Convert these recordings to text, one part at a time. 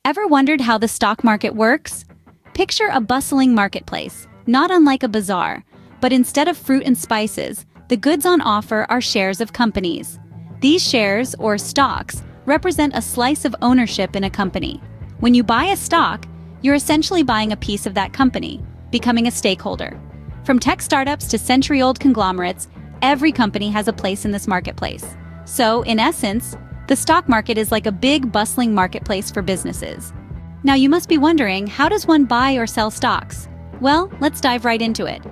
Ever wondered how the stock market works? Picture a bustling marketplace, not unlike a bazaar, but instead of fruit and spices, the goods on offer are shares of companies. These shares, or stocks, represent a slice of ownership in a company. When you buy a stock, you're essentially buying a piece of that company, becoming a stakeholder. From tech startups to century-old conglomerates, every company has a place in this marketplace. So, in essence, the stock market is like a big, bustling marketplace for businesses. Now, you must be wondering, how does one buy or sell stocks? Well, let's dive right into it.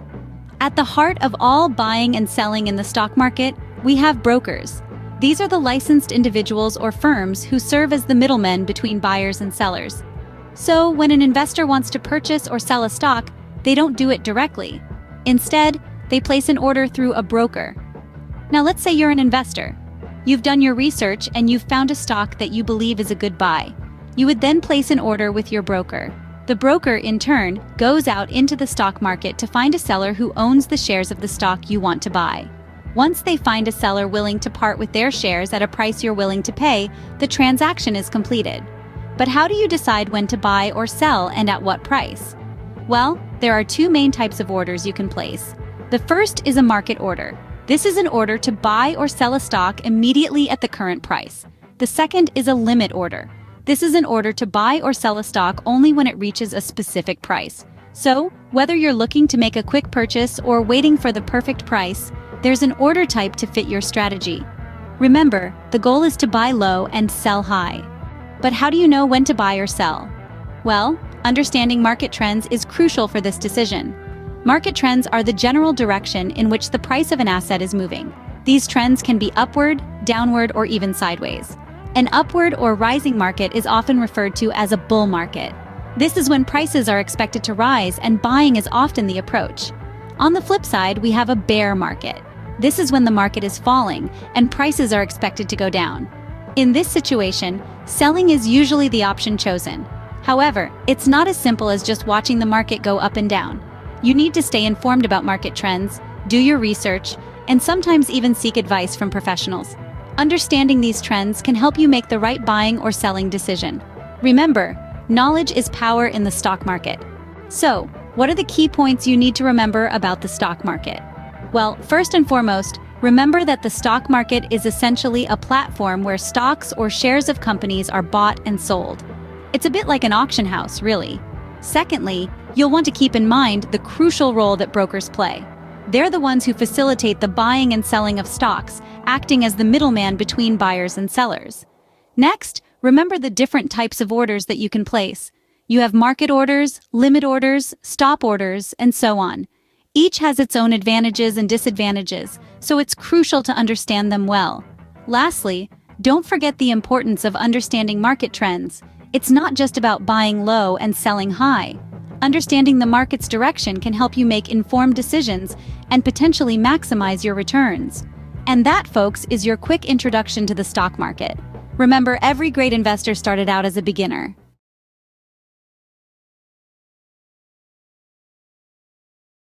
At the heart of all buying and selling in the stock market, we have brokers. These are the licensed individuals or firms who serve as the middlemen between buyers and sellers. So, when an investor wants to purchase or sell a stock, they don't do it directly. Instead, they place an order through a broker. Now, let's say you're an investor. You've done your research and you've found a stock that you believe is a good buy. You would then place an order with your broker. The broker, in turn, goes out into the stock market to find a seller who owns the shares of the stock you want to buy. Once they find a seller willing to part with their shares at a price you're willing to pay, the transaction is completed. But how do you decide when to buy or sell and at what price? Well, there are two main types of orders you can place. The first is a market order. This is an order to buy or sell a stock immediately at the current price. The second is a limit order. This is an order to buy or sell a stock only when it reaches a specific price. So, whether you're looking to make a quick purchase or waiting for the perfect price, there's an order type to fit your strategy. Remember, the goal is to buy low and sell high. But how do you know when to buy or sell? Well, understanding market trends is crucial for this decision. Market trends are the general direction in which the price of an asset is moving. These trends can be upward, downward, or even sideways. An upward or rising market is often referred to as a bull market. This is when prices are expected to rise and buying is often the approach. On the flip side, we have a bear market. This is when the market is falling and prices are expected to go down. In this situation, selling is usually the option chosen. However, it's not as simple as just watching the market go up and down. You need to stay informed about market trends, do your research, and sometimes even seek advice from professionals. Understanding these trends can help you make the right buying or selling decision. Remember, knowledge is power in the stock market. So, what are the key points you need to remember about the stock market? Well, first and foremost, remember that the stock market is essentially a platform where stocks or shares of companies are bought and sold. It's a bit like an auction house, really. Secondly, you'll want to keep in mind the crucial role that brokers play. They're the ones who facilitate the buying and selling of stocks, acting as the middleman between buyers and sellers. Next, remember the different types of orders that you can place. You have market orders, limit orders, stop orders, and so on. Each has its own advantages and disadvantages, so it's crucial to understand them well. Lastly, don't forget the importance of understanding market trends. It's not just about buying low and selling high. Understanding the market's direction can help you make informed decisions and potentially maximize your returns. And that, folks, is your quick introduction to the stock market. Remember, every great investor started out as a beginner.